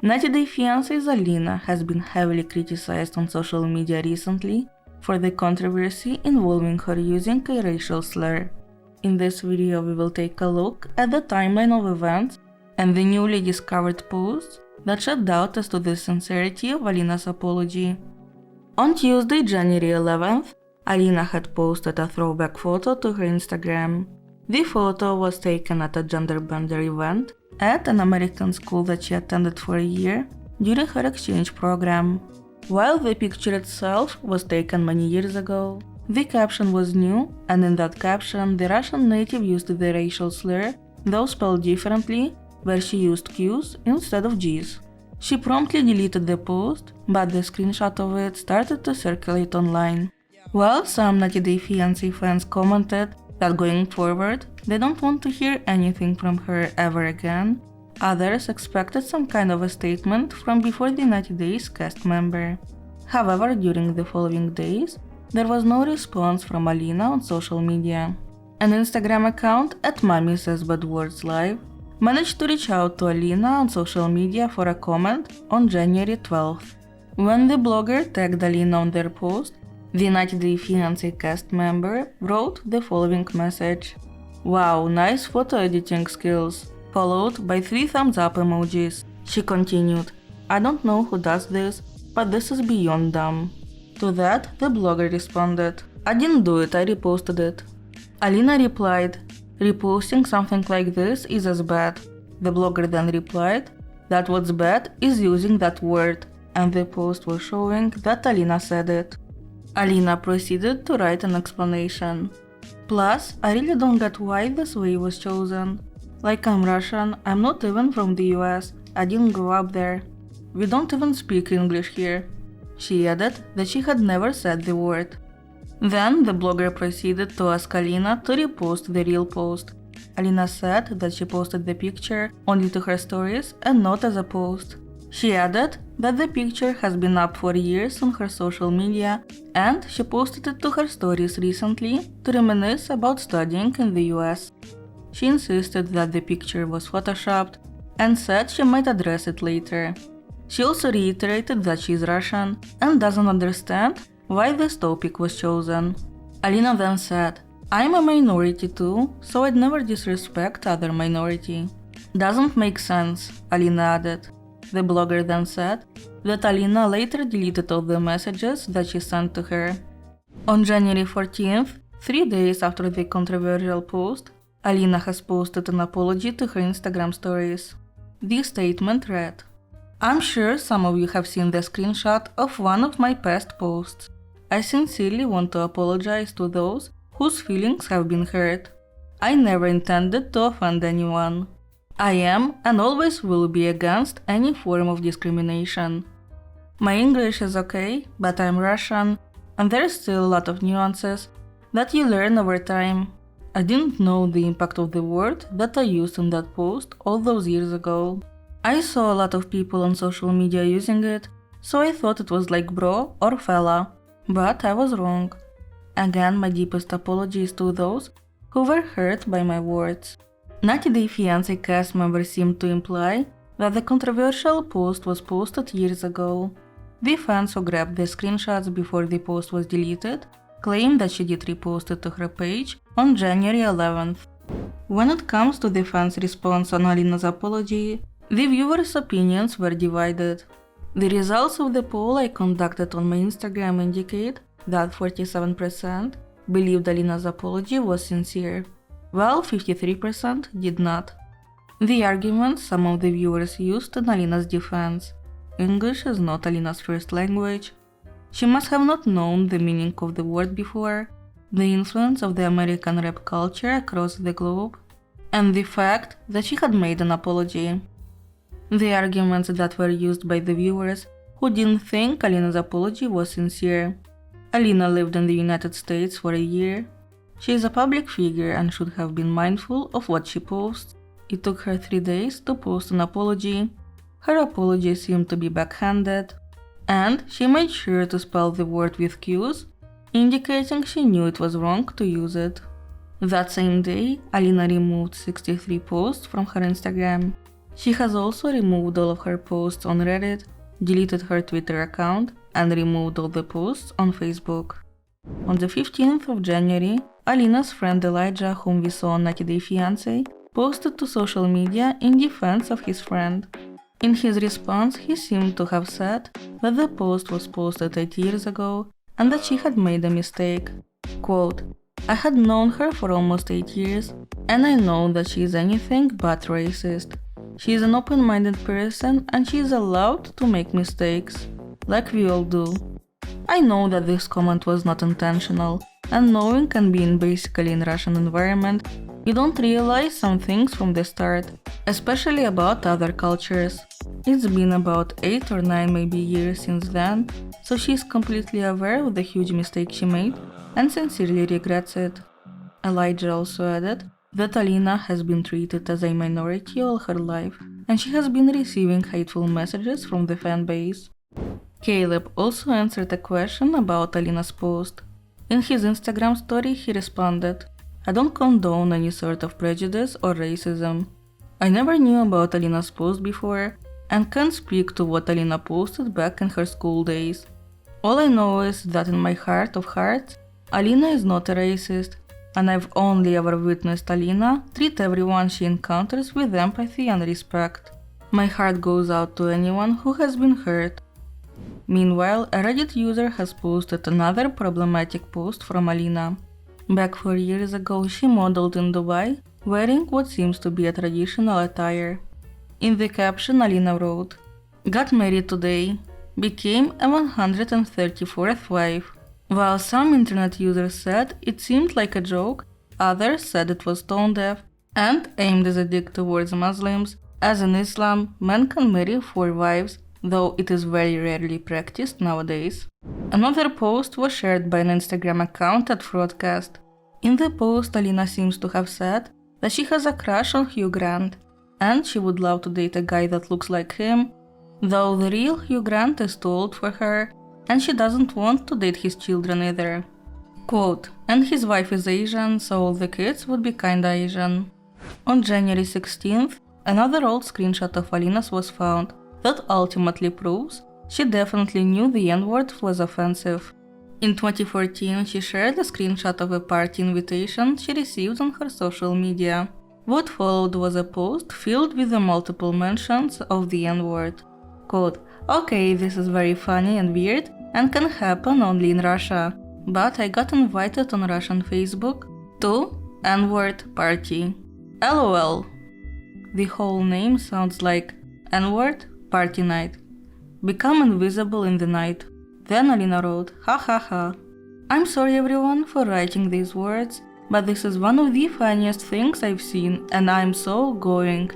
90 Day Fiancé's Alina has been heavily criticized on social media recently for the controversy involving her using a racial slur. In this video we will take a look at the timeline of events and the newly discovered posts that shed doubt as to the sincerity of Alina's apology. On Tuesday, January 11th, Alina had posted a throwback photo to her Instagram. The photo was taken at a gender-bender event at an American school that she attended for a year during her exchange program. While the picture itself was taken many years ago, the caption was new, and in that caption the Russian native used the racial slur, though spelled differently, where she used Q's instead of G's. She promptly deleted the post, but the screenshot of it started to circulate online. While some 90 Day Fiancé fans commented that going forward they don't want to hear anything from her ever again, others expected some kind of a statement from before the 90 Days cast member. However, during the following days, there was no response from Alina on social media. An Instagram account at Mommy Says Bad Words Live managed to reach out to Alina on social media for a comment on January 12th. When the blogger tagged Alina on their post, the 90 Day Fiancé cast member wrote the following message: "Wow, nice photo editing skills," followed by 3 thumbs up emojis. She continued, "I don't know who does this, but this is beyond dumb." To that, the blogger responded, "I didn't do it, I reposted it." Alina replied, "Reposting something like this is as bad." The blogger then replied that what's bad is using that word, and the post was showing that Alina said it. Alina proceeded to write an explanation. "Plus, I really don't get why this way was chosen. Like, I'm Russian, I'm not even from the US, I didn't grow up there. We don't even speak English here." She added that she had never said the word. Then the blogger proceeded to ask Alina to repost the real post. Alina said that she posted the picture only to her stories and not as a post. She added that the picture has been up for years on her social media, and she posted it to her stories recently to reminisce about studying in the US. She insisted that the picture was photoshopped and said she might address it later. She also reiterated that she is Russian and doesn't understand why this topic was chosen. Alina then said, "I'm a minority too, so I'd never disrespect other minority." "Doesn't make sense," Alina added. The blogger then said that Alina later deleted all the messages that she sent to her. On January 14th, 3 days after the controversial post, Alina has posted an apology to her Instagram stories. The statement read, "I'm sure some of you have seen the screenshot of one of my past posts. I sincerely want to apologize to those whose feelings have been hurt. I never intended to offend anyone. I am and always will be against any form of discrimination. My English is okay, but I'm Russian, and there's still a lot of nuances that you learn over time. I didn't know the impact of the word that I used in that post all those years ago. I saw a lot of people on social media using it, so I thought it was like bro or fella, but I was wrong. Again, my deepest apologies to those who were hurt by my words." 90 Day Fiancé cast members seemed to imply that the controversial post was posted years ago. The fans who grabbed the screenshots before the post was deleted claimed that she did repost it to her page on January 11th. When it comes to the fans' response on Alina's apology, the viewers' opinions were divided. The results of the poll I conducted on my Instagram indicate that 47% believed Alina's apology was sincere, while 53% did not. The arguments some of the viewers used in Alina's defense: English is not Alina's first language, she must have not known the meaning of the word before, the influence of the American rap culture across the globe, and the fact that she had made an apology. The arguments that were used by the viewers who didn't think Alina's apology was sincere: Alina lived in the United States for a year. She is a public figure and should have been mindful of what she posts. It took her 3 days to post an apology. Her apology seemed to be backhanded. And she made sure to spell the word with Q's, indicating she knew it was wrong to use it. That same day, Alina removed 63 posts from her Instagram. She has also removed all of her posts on Reddit, deleted her Twitter account, and removed all the posts on Facebook. On the 15th of January, Alina's friend Elijah, whom we saw on 90 Day Fiancé, posted to social media in defense of his friend. In his response, he seemed to have said that the post was posted 8 years ago and that she had made a mistake. Quote, "I had known her for almost 8 years, and I know that she is anything but racist. She is an open-minded person and she is allowed to make mistakes, like we all do. I know that this comment was not intentional, and knowing can be basically in Russian environment, you don't realize some things from the start, especially about other cultures. It's been about 8 or 9 maybe years since then, so she's completely aware of the huge mistake she made and sincerely regrets it." Elijah also added that Alina has been treated as a minority all her life, and she has been receiving hateful messages from the fan base. Caleb also answered a question about Alina's post. In his Instagram story, he responded, "I don't condone any sort of prejudice or racism. I never knew about Alina's post before and can't speak to what Alina posted back in her school days. All I know is that in my heart of hearts, Alina is not a racist, and I've only ever witnessed Alina treat everyone she encounters with empathy and respect. My heart goes out to anyone who has been hurt." Meanwhile, a Reddit user has posted another problematic post from Alina. Back 4 years ago, she modeled in Dubai, wearing what seems to be a traditional attire. In the caption, Alina wrote, "Got married today, became a 134th wife." While some internet users said it seemed like a joke, others said it was tone deaf and aimed as a dig towards Muslims, as in Islam, men can marry 4 wives, though it is very rarely practiced nowadays. Another post was shared by an Instagram account @Fraudcast. In the post, Alina seems to have said that she has a crush on Hugh Grant, and she would love to date a guy that looks like him, though the real Hugh Grant is too old for her, and she doesn't want to date his children either. Quote, "And his wife is Asian, so all the kids would be kinda Asian." On January 16th, another old screenshot of Alina's was found that ultimately proves she definitely knew the N-word was offensive. In 2014, she shared a screenshot of a party invitation she received on her social media. What followed was a post filled with the multiple mentions of the N-word. Quote, "Okay, this is very funny and weird and can happen only in Russia, but I got invited on Russian Facebook to N-word party. LOL." The whole name sounds like N-word party night. Become invisible in the night. Then Alina wrote, "Ha ha ha. I'm sorry everyone for writing these words, but this is one of the funniest things I've seen and I'm so going."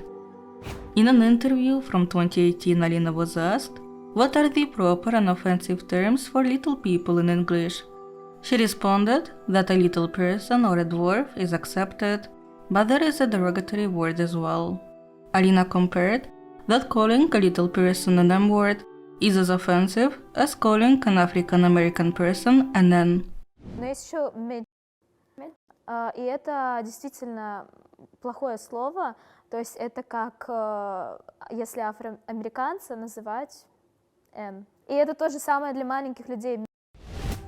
In an interview from 2018, Alina was asked, "What are the proper and offensive terms for little people in English?" She responded that a little person or a dwarf is accepted, but there is a derogatory word as well. Alina compared that calling a little person an M-word is as offensive as calling an African American person an N. Но есть еще и это действительно плохое слово, то есть это как если афроамериканца называть N. И это то же самое для маленьких людей.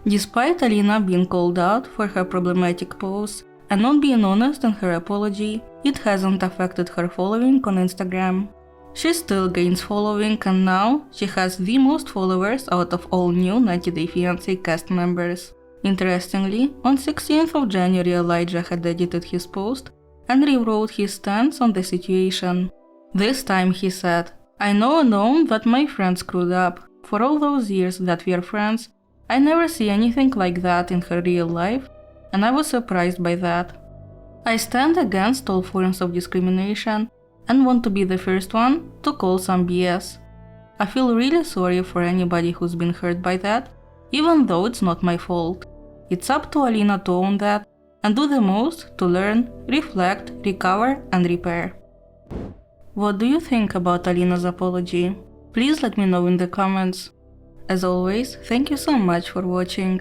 Despite Alina being called out for her problematic posts and not being honest in her apology, it hasn't affected her following on Instagram. She still gains following and now she has the most followers out of all new 90 Day Fiancé cast members. Interestingly, on 16th of January, Elijah had edited his post and rewrote his stance on the situation. This time he said, "I know that my friend screwed up. For all those years that we are friends, I never see anything like that in her real life, and I was surprised by that. I stand against all forms of discrimination and want to be the first one to call some BS. I feel really sorry for anybody who's been hurt by that, even though it's not my fault. It's up to Alina to own that and do the most to learn, reflect, recover and repair." What do you think about Alina's apology? Please let me know in the comments. As always, thank you so much for watching.